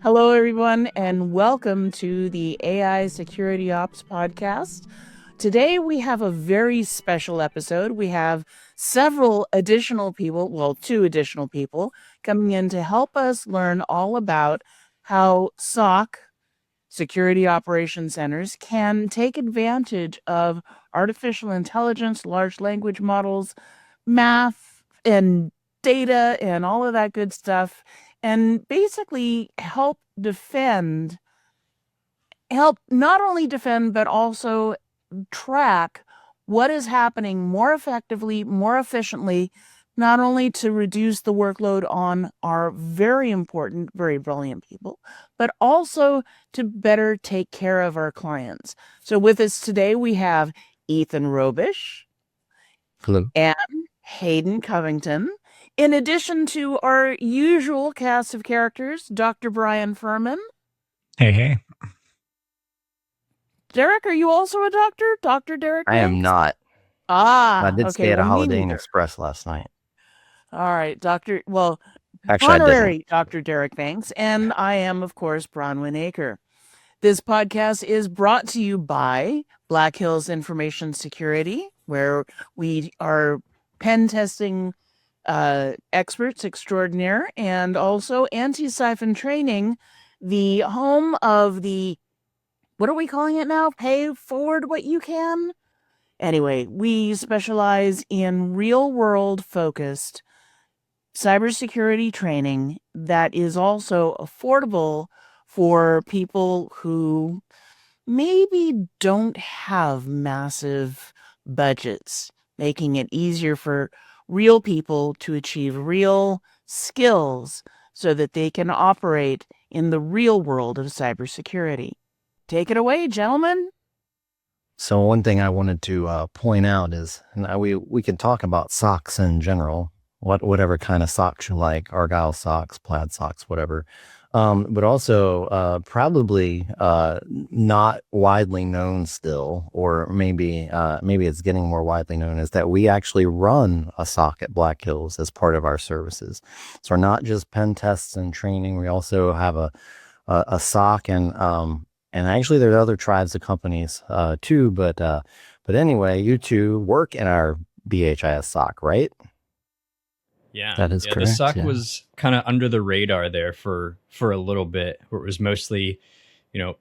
Hello, everyone, and welcome to the AI Security Ops podcast. Today, we have a very special episode. We have several additional people, well, 2 additional people, coming in to help us learn all about how SOC, Security Operations Centers, can take advantage of artificial intelligence, large language models, math, and data, and all of that good stuff, and basically help not only defend, but also track what is happening more effectively, more efficiently, not only to reduce the workload on our very important, very brilliant people, but also to better take care of our clients. So with us today, we have Ethan Robish. Hello. And Hayden Covington. In addition to our usual cast of characters, Dr. Brian Furman. Hey. Derek, are you also a doctor? Dr. Derek I am not. Ah, I did stay at a Holiday Inn Express last night. All right, Actually, honorary Dr. Derek Banks, and I am, of course, Bronwyn Aker. This podcast is brought to you by Black Hills Information Security, where we are pen testing experts extraordinaire, and also Anti-Siphon Training, the home of the, what are we calling it now? Pay forward what you can? Anyway, we specialize in real-world focused cybersecurity training that is also affordable for people who maybe don't have massive budgets, making it easier for real people to achieve real skills so that they can operate in the real world of cybersecurity. Take it away, gentlemen. So one thing I wanted to point out is we can talk about socks in general, whatever kind of socks you like, Argyle socks, plaid socks, whatever. But also probably not widely known still, or maybe it's getting more widely known, is that we actually run a SOC at Black Hills as part of our services. So we're not just pen tests and training. We also have a SOC, and actually there's other tribes of companies too. But anyway, you two work in our BHIS SOC, right? Yeah, that is correct. The SOC was kind of under the radar there for a little bit, where it was mostly,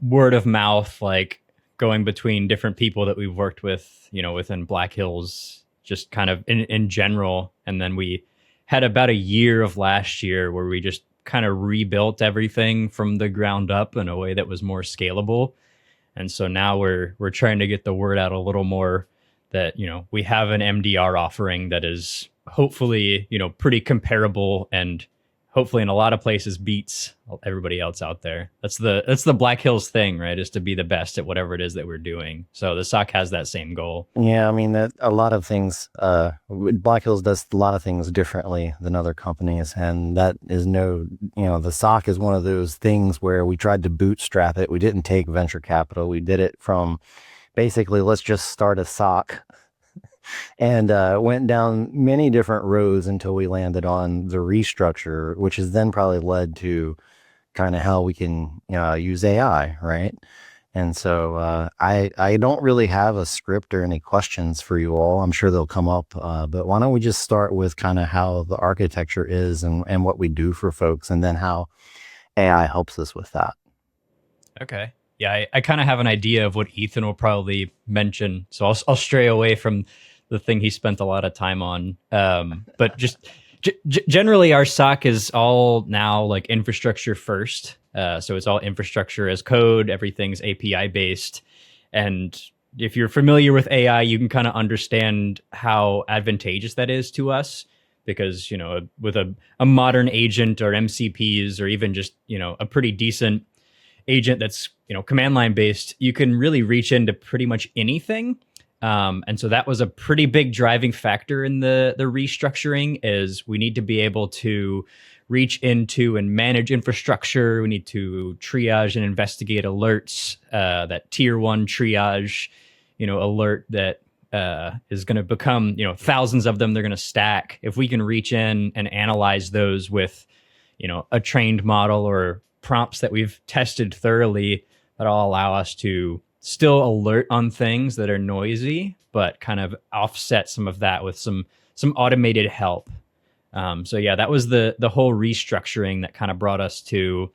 word of mouth, like going between different people that we've worked with, within Black Hills, just kind of in general. And then we had about a year of last year where we just kind of rebuilt everything from the ground up in a way that was more scalable. And so now we're trying to get the word out a little more that, we have an MDR offering that is hopefully, pretty comparable, and hopefully in a lot of places beats everybody else out there. That's the Black Hills thing, right? Is to be the best at whatever it is that we're doing. So the SOC has that same goal. Yeah, I mean, that a lot of things, Black Hills does a lot of things differently than other companies. And that is the SOC is one of those things where we tried to bootstrap it. We didn't take venture capital. We did it from basically, let's just start a SOC. And went down many different roads until we landed on the restructure, which has then probably led to kind of how we can use AI, right? And so I don't really have a script or any questions for you all. I'm sure they'll come up, but why don't we just start with kind of how the architecture is and what we do for folks, and then how AI helps us with that. Okay. Yeah, I kind of have an idea of what Ethan will probably mention, so I'll stray away from the thing he spent a lot of time on. But just generally, our SOC is all now like infrastructure first. So it's all infrastructure as code. Everything's API based. And if you're familiar with AI, you can kind of understand how advantageous that is to us. Because, with a modern agent or MCPs, or even just, a pretty decent agent that's, command line based, you can really reach into pretty much anything. And so that was a pretty big driving factor in the restructuring, is we need to be able to reach into and manage infrastructure. We need to triage and investigate alerts, that tier 1 triage, alert that is going to become, thousands of them. They're going to stack. If we can reach in and analyze those with, a trained model or prompts that we've tested thoroughly that'll allow us to still alert on things that are noisy, but kind of offset some of that with some automated help. So yeah, that was the whole restructuring that kind of brought us to,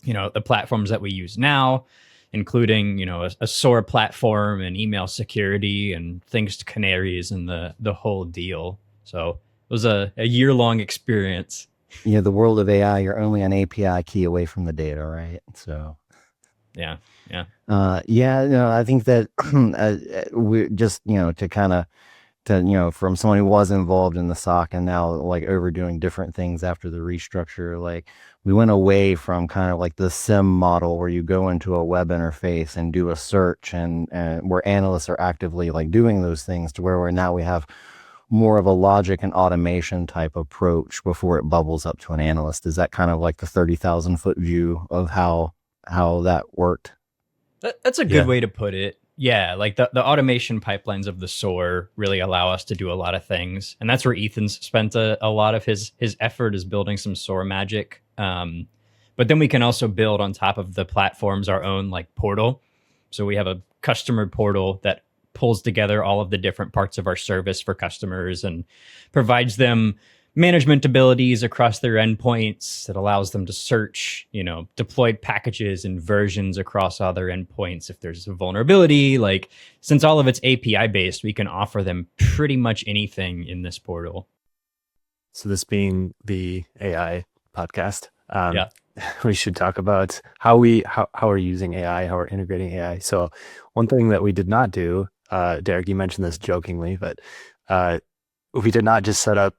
the platforms that we use now, including, a SOAR platform and email security and things to canaries and the whole deal. So it was a year-long experience. The world of AI, you're only an API key away from the data, right? So yeah. I think that we just, to kind of, from someone who was involved in the SOC and now like overdoing different things after the restructure, like we went away from kind of like the SIM model where you go into a web interface and do a search and where analysts are actively like doing those things to where now we have more of a logic and automation type approach before it bubbles up to an analyst. Is that kind of like the 30,000 foot view of how that worked? That's a good way to put it. Yeah, like the automation pipelines of the SOAR really allow us to do a lot of things. And that's where Ethan's spent a lot of his effort, is building some SOAR magic. But then we can also build on top of the platforms our own like portal. So we have a customer portal that pulls together all of the different parts of our service for customers and provides them management abilities across their endpoints that allows them to search, deployed packages and versions across other endpoints. If there's a vulnerability, like since all of it's API based, we can offer them pretty much anything in this portal. So this being the AI podcast, we should talk about how we're using AI, how we're integrating AI. So one thing that we did not do, Derek, you mentioned this jokingly, but we did not just set up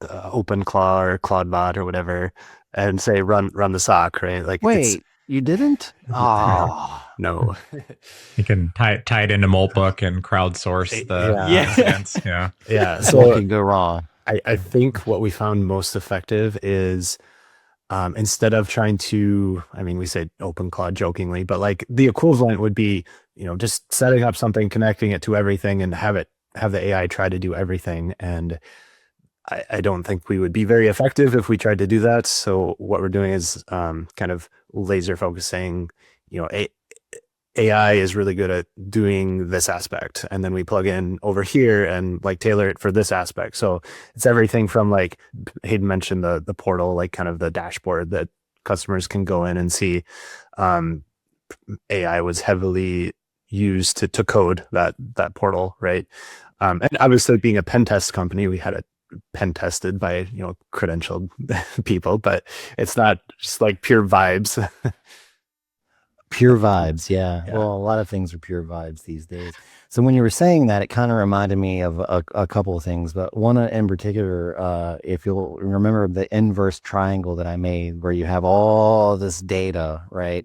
OpenClaw or CloudBot or whatever and say run the SOC, right? Like, wait, you didn't? Oh no. You can tie it into Moltbook and crowdsource the incidents. Yeah. So what can go wrong? I think what we found most effective is instead of trying to, we say OpenClaw jokingly, but like the equivalent would be, just setting up something, connecting it to everything and have the AI try to do everything. And I don't think we would be very effective if we tried to do that. So what we're doing is kind of laser focusing, AI is really good at doing this aspect. And then we plug in over here and like tailor it for this aspect. So it's everything from like Hayden mentioned the portal, like kind of the dashboard that customers can go in and see. AI was heavily used to code that portal, right? And obviously being a pen test company, we had it pen tested by credentialed people, but it's not just like pure vibes. Pure vibes, yeah. Well, a lot of things are pure vibes these days. So when you were saying that, it kind of reminded me of a couple of things, but one in particular, if you'll remember the inverse triangle that I made, where you have all this data, right?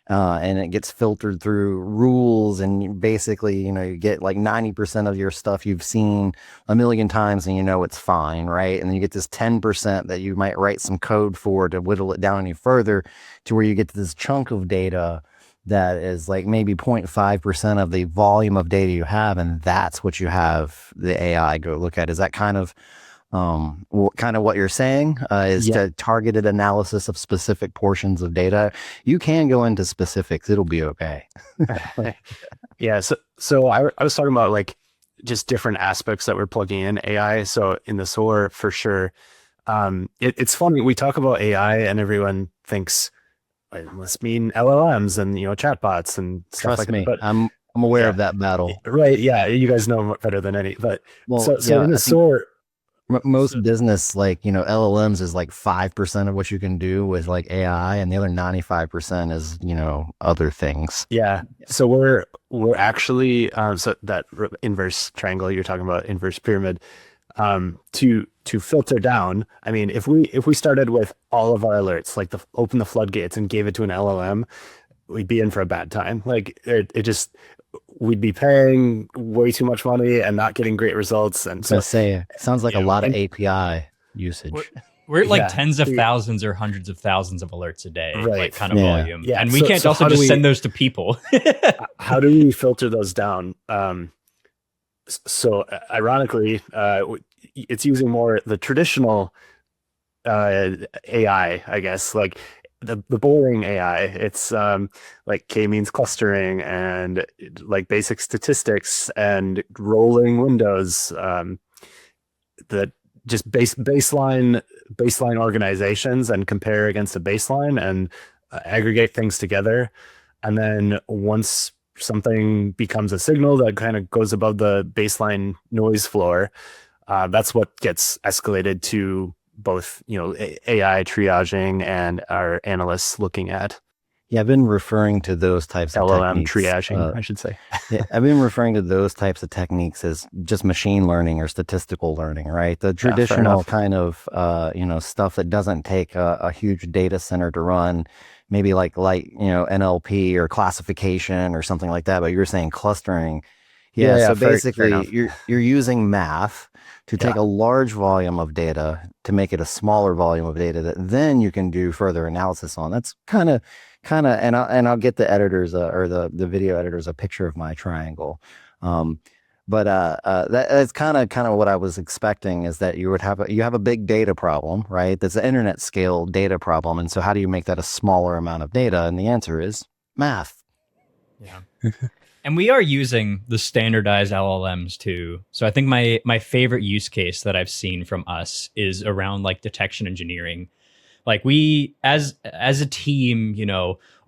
And it gets filtered through rules, and you basically, you get like 90% of your stuff you've seen a million times and it's fine, right? And then you get this 10% that you might write some code for to whittle it down any further to where you get to this chunk of data that is like maybe 0.5% of the volume of data you have, and that's what you have the AI go look at. Is that kind of what you're saying is to targeted analysis of specific portions of data? You can go into specifics. It'll be okay. Yeah. So I was talking about like just different aspects that we're plugging in AI. So in the SOAR for sure. It's funny. We talk about AI and everyone thinks it must mean LLMs and, chatbots and stuff. Trust like me, that. But I'm aware of that battle. Right. Yeah. You guys know better than any, but so in the I SOAR, most business, like, LLMs is like 5% of what you can do with like AI, and the other 95% is, other things. Yeah. So we're actually, so that inverse triangle you're talking about, inverse pyramid, to filter down. If we started with all of our alerts, like open the floodgates and gave it to an LLM, we'd be in for a bad time. Like we'd be paying way too much money and not getting great results. And so it sounds like a lot of API usage. We're at like tens of thousands or hundreds of thousands of alerts a day, right? Like kind of volume. Yeah. And we can't also just send those to people. How do we filter those down? So ironically, it's using more the traditional AI, I guess. Like the boring AI. It's like k-means clustering and like basic statistics and rolling windows, that just baseline organizations and compare against a baseline and aggregate things together. And then once something becomes a signal that kind of goes above the baseline noise floor, that's what gets escalated to both, AI triaging and our analysts looking at Yeah, I've been referring to those types of LLM techniques. triaging, I should say. Yeah, I've been referring to those types of techniques as just machine learning or statistical learning, right? The traditional enough. kind of, stuff that doesn't take a huge data center to run, maybe like NLP or classification or something like that. But you're saying clustering. Yeah, Yeah, so fair basically enough. you're using math to take Yeah. a large volume of data to make it a smaller volume of data that then you can do further analysis on. That's kind of, and I'll get the editors or the video editors a picture of my triangle. That's kind of what I was expecting, is that you have a big data problem, right? That's an internet scale data problem. And so how do you make that a smaller amount of data? And the answer is math. Yeah. And we are using the standardized LLMs too. So I think my favorite use case that I've seen from us is around like detection engineering. Like we, as a team,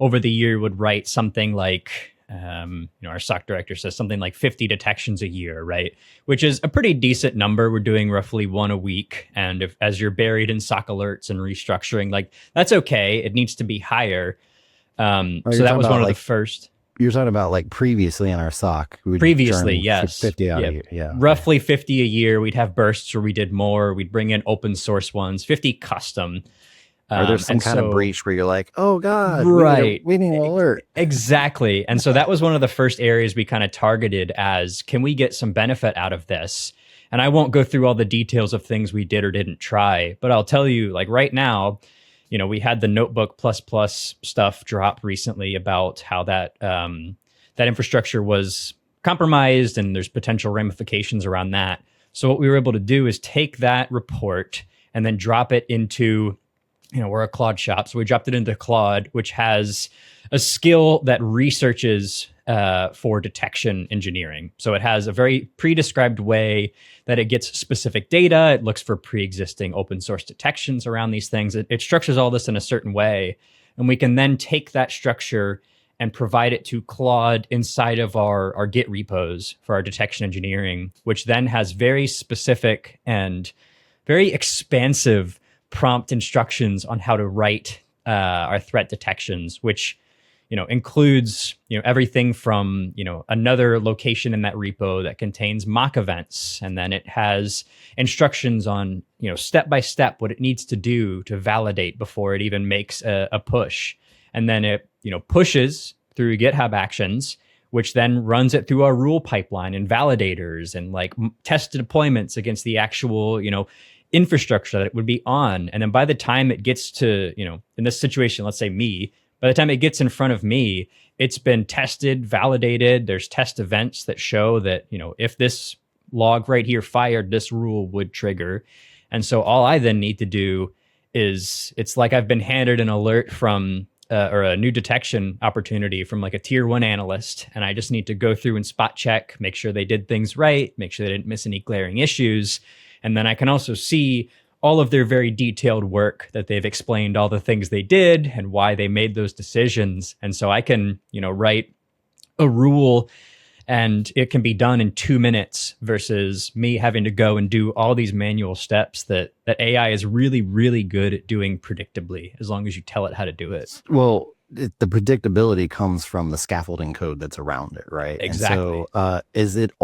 over the year would write something like, our SOC director says something like 50 detections a year, right? Which is a pretty decent number. We're doing roughly one a week. And as you're buried in SOC alerts and restructuring, like that's okay. It needs to be higher. So that was one of the first. You're talking about like previously in our SOC. Previously, yes. 50 out a year. Yeah. Roughly 50 a year. We'd have bursts where we did more. We'd bring in open source ones, 50 custom. Or there's some kind of breach where you're like, oh God, right. we need an alert. Exactly. And so that was one of the first areas we kind of targeted as, can we get some benefit out of this? And I won't go through all the details of things we did or didn't try, but I'll tell you, like right now, we had the Notebook++ stuff drop recently about how that infrastructure was compromised and there's potential ramifications around that. So what we were able to do is take that report and then drop it into, we're a Claude shop. So we dropped it into Claude, which has a skill that researches for detection engineering. So it has a very pre-described way that it gets specific data. It looks for pre-existing open source detections around these things. It structures all this in a certain way. And we can then take that structure and provide it to Claude inside of our Git repos for our detection engineering, which then has very specific and very expansive prompt instructions on how to write our threat detections, which includes everything from another location in that repo that contains mock events, and then it has instructions on step by step what it needs to do to validate before it even makes a push, and then it pushes through GitHub Actions, which then runs it through our rule pipeline and validators and like test deployments against the actual infrastructure that it would be on. And then by the time it gets to in this situation, let's say me, by the time it gets in front of me, it's been tested, validated. There's test events that show that, if this log right here fired, this rule would trigger. And so all I then need to do is, it's like I've been handed an alert from, or a new detection opportunity from like a tier 1 analyst. And I just need to go through and spot check, make sure they did things right, make sure they didn't miss any glaring issues. And then I can also see all of their very detailed work that they've explained all the things they did and why they made those decisions. And so I can, write a rule and it can be done in 2 minutes versus me having to go and do all these manual steps that AI is really, really good at doing predictably, as long as you tell it how to do it. Well, the predictability comes from the scaffolding code that's around it, right? Exactly. And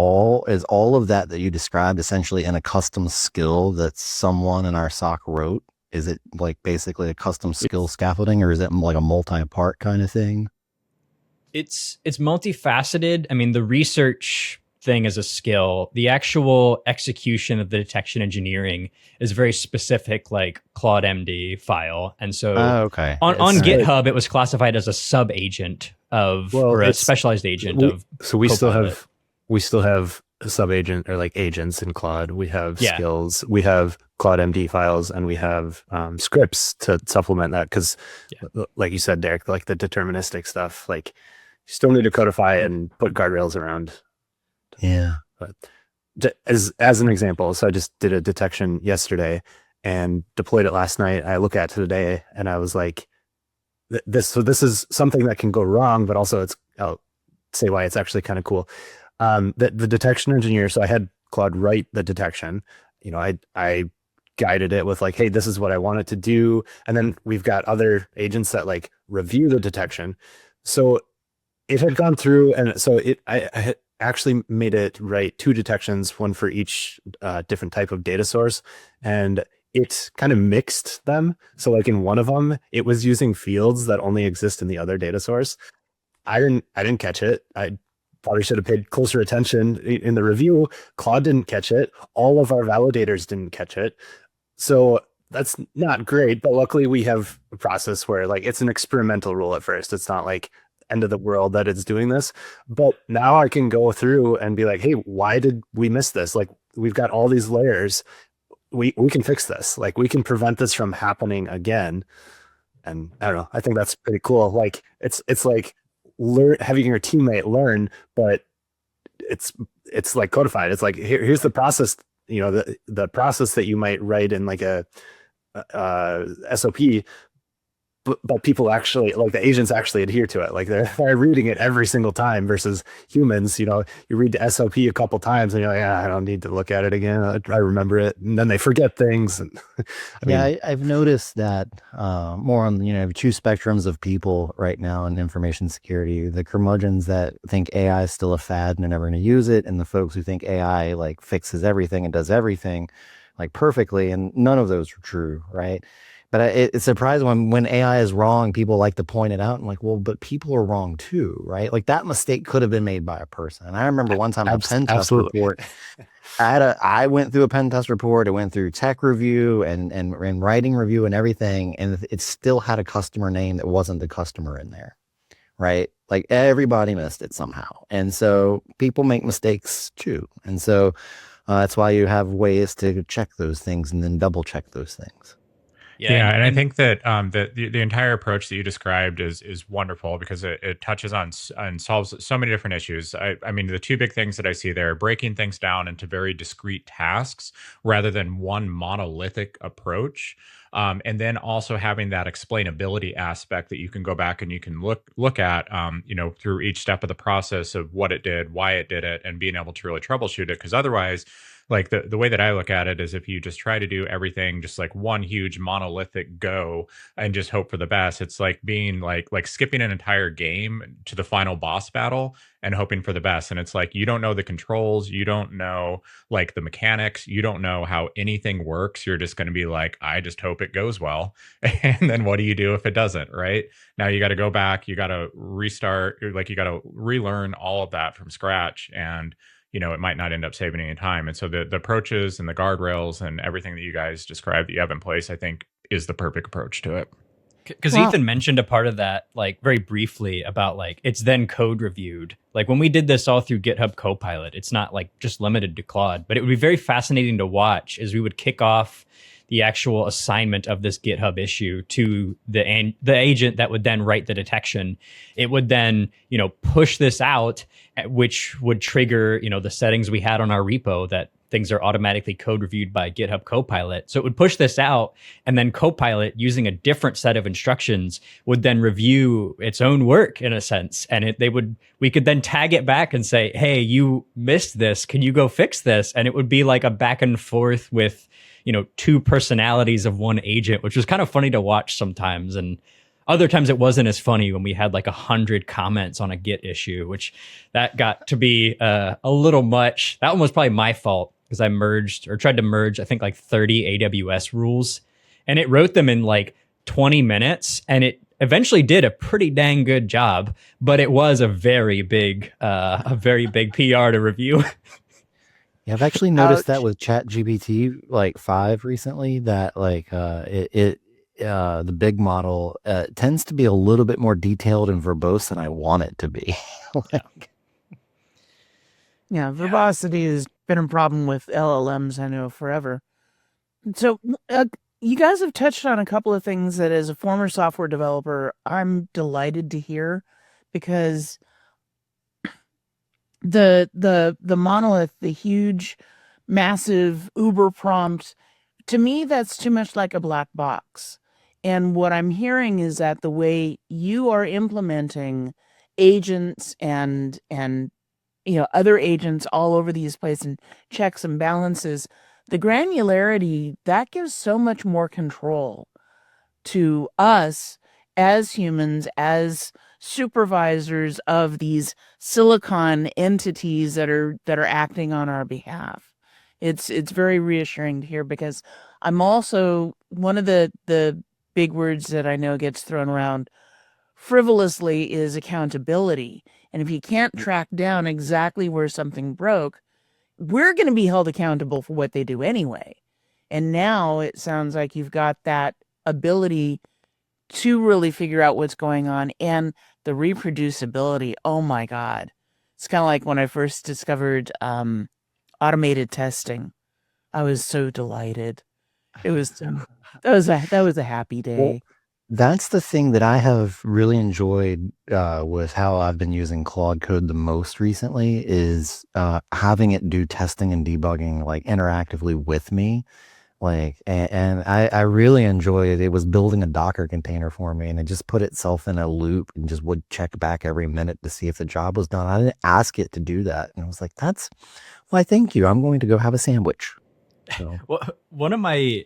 so is all of that you described essentially in a custom skill that someone in our SOC wrote? Is it like basically a custom skill scaffolding, or is it like a multi-part kind of thing? It's multifaceted. I mean, the research thing is a skill. The actual execution of the detection engineering is very specific, like Claude MD file. And so okay. on GitHub, it was classified as a sub-agent or a specialized agent of so we Copilot. still have sub-agent or like agents in Claude. We have Yeah. skills. We have Claude MD files, and we have scripts to supplement that. Because, like you said, Derek, like the deterministic stuff, like you still need to codify and put guardrails around. Yeah. But as an example, so I just did a detection yesterday and deployed it last night. I look at it today, and I was like, this is something that can go wrong, but also I'll say why it's actually kind of cool. The detection engineer, so I had Claude write the detection. I guided it with like, hey, this is what I want it to do. And then we've got other agents that like review the detection. So it had gone through, and so I had actually made it write 2 detections, one for each different type of data source. And it kind of mixed them. So like in one of them, it was using fields that only exist in the other data source. I didn't catch it. I probably should have paid closer attention in the review. Claude didn't catch it. All of our validators didn't catch it. So that's not great, but luckily we have a process where like it's an experimental rule at first. It's not like end of the world that it's doing this. But now I can go through and be like, hey, why did we miss this? Like we've got all these layers. We can fix this. Like we can prevent this from happening again. And I don't know. I think that's pretty cool. Like it's like having your teammate learn, but it's like codified. It's like here's the process. The process that you might write in like a SOP, but people actually, like the agents actually adhere to it. Like they're reading it every single time versus humans. You read the SOP a couple times and you're like, I don't need to look at it again. I remember it, and then they forget things. And I've noticed that more on, 2 spectrums of people right now in information security, the curmudgeons that think AI is still a fad and are never going to use it, and the folks who think AI like fixes everything and does everything like perfectly, and none of those are true, right? But it's surprising when AI is wrong, people like to point it out and like, well, but people are wrong too, right? Like that mistake could have been made by a person. And I remember one time a pen test report. I went through a pen test report. I went through tech review and writing review and everything, and it still had a customer name that wasn't the customer in there, right? Like everybody missed it somehow, and so people make mistakes too, and so that's why you have ways to check those things and then double check those things. Yeah, and I think that the entire approach that you described is wonderful because it touches on and solves so many different issues. I mean, the 2 big things that I see there are breaking things down into very discrete tasks rather than one monolithic approach. And then also having that explainability aspect that you can go back and you can look at, through each step of the process of what it did, why it did it, and being able to really troubleshoot it. Because otherwise, like the way that I look at it is if you just try to do everything just like one huge monolithic go and just hope for the best, it's like being like skipping an entire game to the final boss battle and hoping for the best. And it's like, you don't know the controls, you don't know like the mechanics, you don't know how anything works. You're just going to be like, I just hope it goes well. And then what do you do if it doesn't, right? Now you got to go back, you got to restart, like you got to relearn all of that from scratch. And it might not end up saving any time. And so the approaches and the guardrails and everything that you guys described that you have in place, I think is the perfect approach to it. Because Ethan mentioned a part of that, like very briefly about like, it's then code reviewed. Like when we did this all through GitHub Copilot, it's not like just limited to Claude, but it would be very fascinating to watch as we would kick off the actual assignment of this GitHub issue to the agent that would then write the detection. It would then, push this out, which would trigger, the settings we had on our repo that things are automatically code reviewed by GitHub Copilot. So it would push this out, and then Copilot, using a different set of instructions, would then review its own work in a sense. And we could then tag it back and say, hey, you missed this. Can you go fix this? And it would be like a back and forth with 2 personalities of one agent, which was kind of funny to watch sometimes. And other times it wasn't as funny when we had like 100 comments on a Git issue, which that got to be a little much. That one was probably my fault because I tried to merge, I think like 30 AWS rules, and it wrote them in like 20 minutes. And it eventually did a pretty dang good job, but it was a very big PR to review. Yeah, I've actually noticed that with ChatGPT like 5 recently, that like the big model tends to be a little bit more detailed and verbose than I want it to be. Yeah, verbosity has been a problem with LLMs, I know, forever. So, you guys have touched on a couple of things that, as a former software developer, I'm delighted to hear, because the monolith, the huge, massive Uber prompt, to me, that's too much like a black box. And what I'm hearing is that the way you are implementing agents and other agents all over these places, and checks and balances, the granularity that gives so much more control to us as humans, as supervisors of these silicon entities that are acting on our behalf. It's very reassuring to hear, because I'm also one of the big words that I know gets thrown around frivolously is accountability. And if you can't track down exactly where something broke, we're going to be held accountable for what they do anyway. And now it sounds like you've got that ability to really figure out what's going on, and the reproducibility. Oh my God. It's kind of like when I first discovered automated testing. I was so delighted. It was that was a happy Well, day. that's the thing that I have really enjoyed with how I've been using Claude Code the most recently is having it do testing and debugging like interactively with me. Like, and I really enjoy it. It was building a Docker container for me, and it just put itself in a loop and just would check back every minute to see if the job was done. I didn't ask it to do that. And I was like, why, thank you. I'm going to go have a sandwich. So, Well, one of my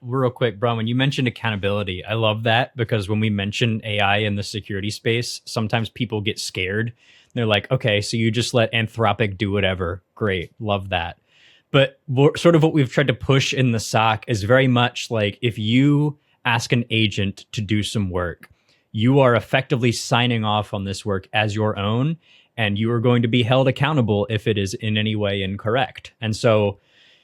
real quick, Bron, when you mentioned accountability, I love that, because when we mention AI in the security space, sometimes people get scared. They're like, okay, so you just let Anthropic do whatever. Great. Love that. But sort of what we've tried to push in the SOC is very much like, if you ask an agent to do some work, you are effectively signing off on this work as your own, and you are going to be held accountable if it is in any way incorrect. And so,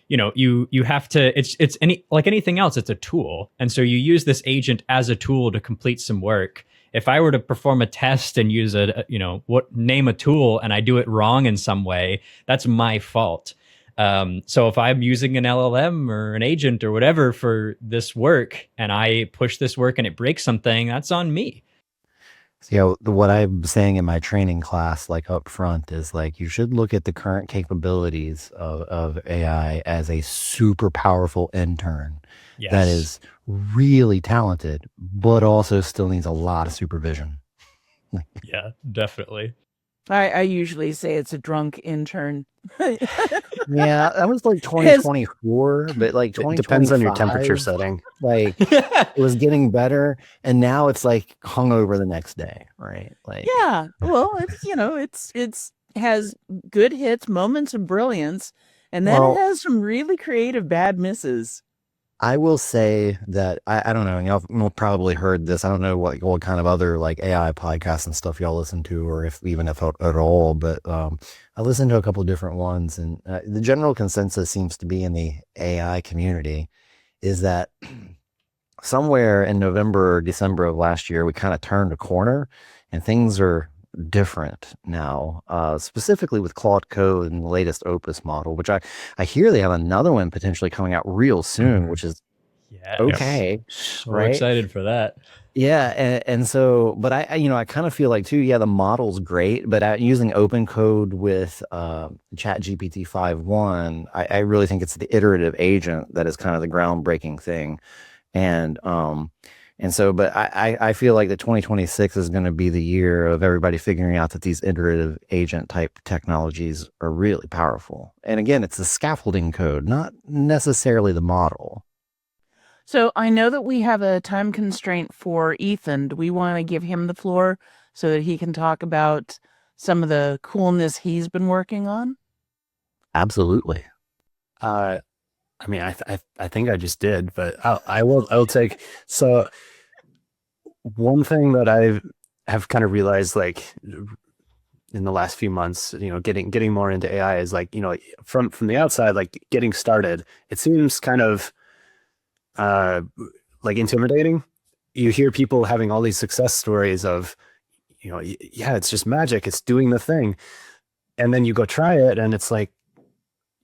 you have to, it's any, like anything else, it's a tool. And so you use this agent as a tool to complete some work. If I were to perform a test and use name a tool, and I do it wrong in some way, that's my fault. So if I'm using an LLM or an agent or whatever for this work, and I push this work and it breaks something, that's on me. so, what I'm saying in my training class, like up front, is like you should look at the current capabilities of AI as a super powerful intern Yes. that is really talented, but also still needs a lot of supervision. Yeah, definitely. I usually say it's a drunk intern. Yeah, that was like 2024, but like It depends on your temperature 2025, setting. like it was getting better, and now it's like hungover the next day, right? Like, Yeah. Well, it's has good hits, moments of brilliance, and then it well, has some really creative bad misses. I will say that I don't know, y'all probably heard this. I don't know what kind of other like AI podcasts and stuff y'all listen to, or if at all, but I listened to a couple of different ones, and the general consensus seems to be in the AI community is that somewhere in November or December of last year, we kind of turned a corner, and things are different now, specifically with Claude Code and the latest Opus model, which I hear they have another one potentially coming out real soon, which is Yes. okay, So right? excited for that. Yeah, and so, but I kind of feel like too, yeah, the model's great, but using open code with Chat GPT 5.1, I really think it's the iterative agent that is kind of the groundbreaking thing. And so, but I feel like the 2026 is going to be the year of everybody figuring out that these iterative agent type technologies are really powerful. And again, it's the scaffolding code, not necessarily the model. So I know that we have a time constraint for Ethan. Do we want to give him the floor so that he can talk about some of the coolness he's been working on? Absolutely. I mean, I think I just did, but I'll take. So one thing that I have kind of realized, like in the last few months, getting more into AI is like, from the outside, like getting started, it seems kind of like intimidating. You hear people having all these success stories of, yeah, it's just magic, it's doing the thing. and then you go try it, and it's like,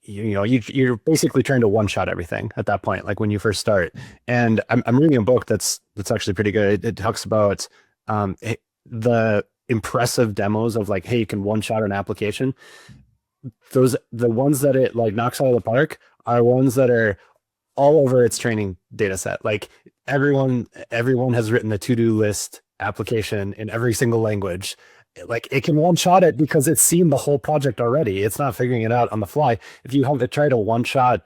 you're basically trying to one shot everything at that point, like when you first start. And I'm reading a book that's actually pretty good. It talks about the impressive demos of like, hey, you can one shot an application. The ones that it like knocks out of the park are ones that are all over its training data set. Like everyone has written a to-do list application in every single language. Like it can one shot it because it's seen the whole project already. It's not figuring it out on the fly. If you have to try to one shot,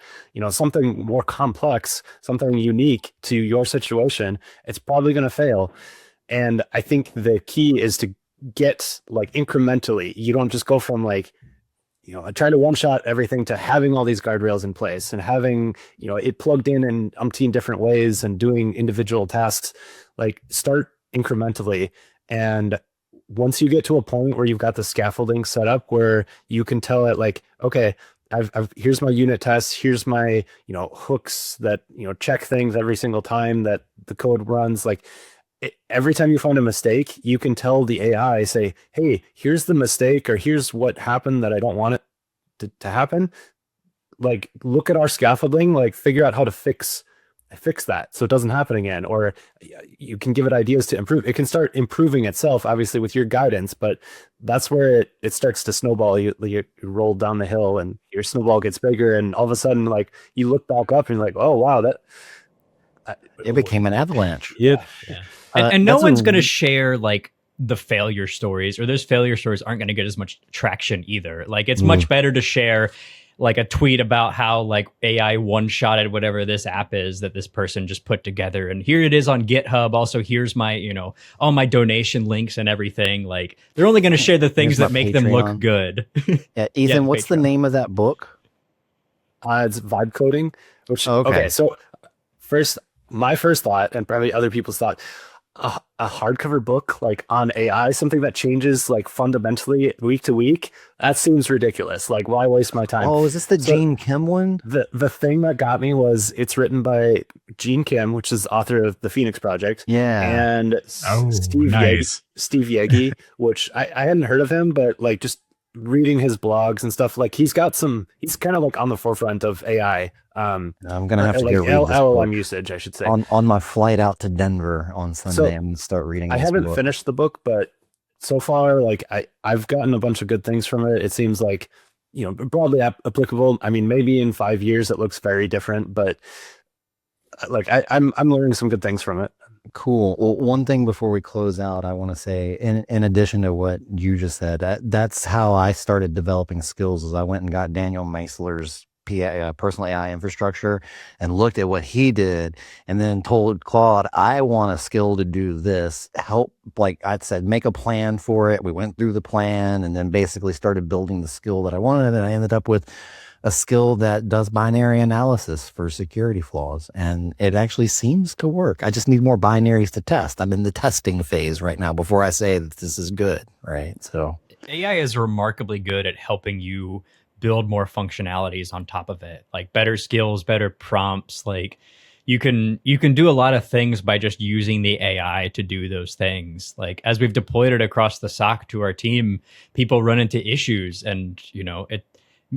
something more complex, something unique to your situation, it's probably going to fail. And I think the key is to get like incrementally. You don't just go from like, I try to one shot everything to having all these guardrails in place and having, it plugged in umpteen different ways and doing individual tasks. Like start incrementally. And once you get to a point where you've got the scaffolding set up where you can tell it like, okay, here's my unit tests, here's my, hooks that, check things every single time that the code runs. Like every time you find a mistake, you can tell the AI, say, hey, here's the mistake, or here's what happened that I don't want it to happen. Like, look at our scaffolding, like figure out how to fix that so it doesn't happen again. Or you can give it ideas to improve. It can start improving itself, obviously, with your guidance, but that's where it starts to snowball. You roll down the hill and your snowball gets bigger, and all of a sudden, like, you look back up and you're like, oh, wow, It became an avalanche. Yeah. And no one's going to share like the failure stories, or those failure stories aren't going to get as much traction either. Like it's much better to share like a tweet about how like AI one-shotted whatever this app is that this person just put together. And here it is on GitHub. Also, here's my, all my donation links and everything. Like they're only going to share the things that make them look good. Yeah, Ethan, what's the name of that book? It's vibe coding, which, okay. So my first thought, and probably other people's thought, a hardcover book like on AI, something that changes like fundamentally week to week, that seems ridiculous. Like, why waste my time? Oh, is this the Gene Kim one? The thing that got me was it's written by Gene Kim, which is author of the Phoenix Project. Yeah. And Steve Yegi, which I hadn't heard of him, but like just reading his blogs and stuff, like he's kind of like on the forefront of AI. I'm gonna have to like go read this LLM book. usage, I should say. On my flight out to Denver on Sunday, So, I'm gonna start reading this I haven't book. finished the book, but so far, like I've gotten a bunch of good things from it. It seems like, broadly applicable. I mean, maybe in 5 years it looks very different, but like I'm learning some good things from it. Cool. Well, one thing before we close out, I want to say, in addition to what you just said, that's how I started developing skills. Is I went and got Daniel Meisler's personal AI infrastructure and looked at what he did, and then told Claude, I want a skill to do this. Help, like I said, make a plan for it. We went through the plan and then basically started building the skill that I wanted, and I ended up with a skill that does binary analysis for security flaws, and it actually seems to work. I just need more binaries to test. I'm in the testing phase right now before I say that this is good, right? So AI is remarkably good at helping you build more functionalities on top of it, like better skills, better prompts. Like you can do a lot of things by just using the AI to do those things. Like as we've deployed it across the SOC to our team, people run into issues, and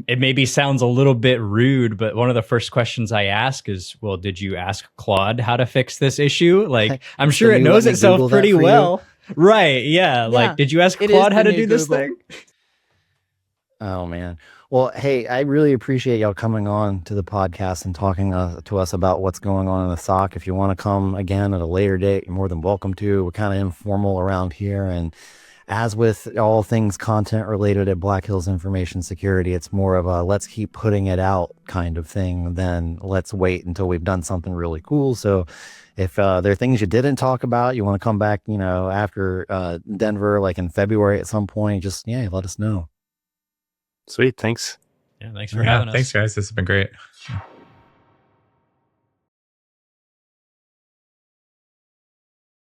it maybe sounds a little bit rude, but one of the first questions I ask is, well, did you ask Claude how to fix this issue? Like, I'm sure it knows itself pretty well. Right. Yeah. Like, did you ask Claude how to do this thing? Oh, man. Well, hey, I really appreciate y'all coming on to the podcast and talking to us about what's going on in the SOC. If you want to come again at a later date, you're more than welcome to. We're kind of informal around here. And as with all things content related at Black Hills Information Security, it's more of a let's keep putting it out kind of thing than let's wait until we've done something really cool. So if there are things you didn't talk about, you want to come back, after Denver, like in February at some point, just, let us know. Sweet. Thanks. Yeah. Thanks for having us. Thanks, guys. This has been great.